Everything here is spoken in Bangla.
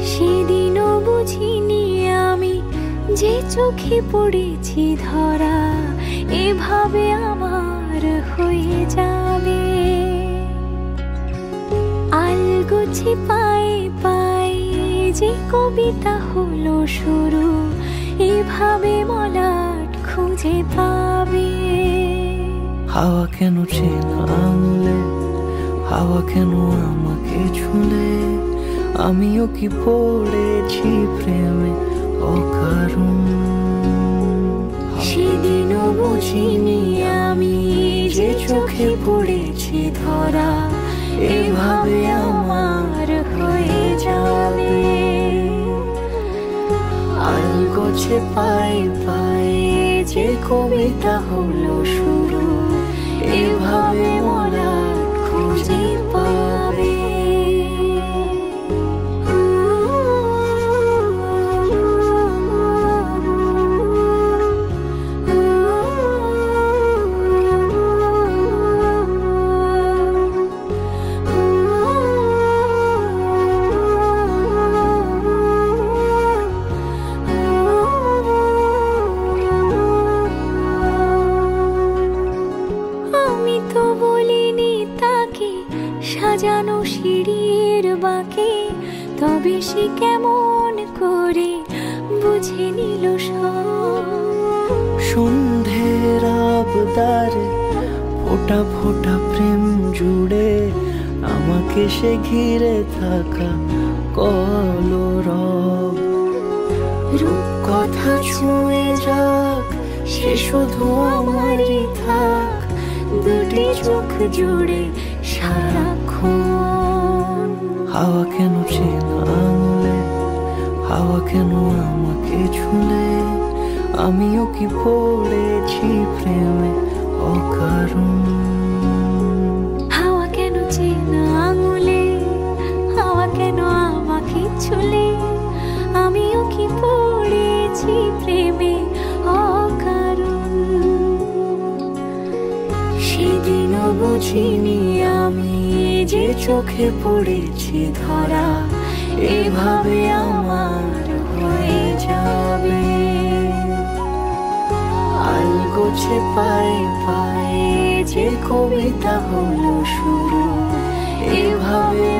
সেদিনও বুঝিনি আমি যে চোখে পড়েছি ধরা এভাবে আমার হয়ে যাবে। আলগোছে পায়ে পায়ে যে কবিতা হলো শুরু এভাবে মলাট খুঁজে পাবে। হাওয়া কেন চেনা আঙুলে, হাওয়া কেন আমাকে ছুলে, আমিও কি পড়েছি প্রেমে অকারণ। সেদিনও বুঝিনি আমি যে চোখে পড়েছি ধরা এভাবে আমার হয়ে যাবে। আলগোছে পায়ে পায়ে যে কবিতা হলো শুরু এভাবে মলাট খুঁজে পাবে। সাজানো সিঁড়ির বাঁকে তবে সে কেমন করে বুঝে নিল সব। সন্ধ্যের আবদারে ফোটা ফোটা প্রেম জুড়ে আমাকে সে ঘিরে থাকা কলরব। রূপকথা ছুঁয়ে যাক সে শুধু আমারই থাক, দুটি চোখ জুড়ে সারাক্ষণ। হাওয়া কেন চেনা আঙুলে, হাওয়া কেন আমাকে ছুলে, আমিও কি পড়েছি প্রেমে অকারণ। হাওয়া কেন চেনা আঙুলে, হাওয়া কেন আমাকে ছুলে, আমিও কি পড়েছি প্রেমে অকারণ। সেদিনও বুঝিনি আমি যে চোখে পড়েছি ধরা এভাবে আমার হয়ে যাবে। আলগোছে পায়ে পায়ে যে কবিতা হলো শুরু এভাবে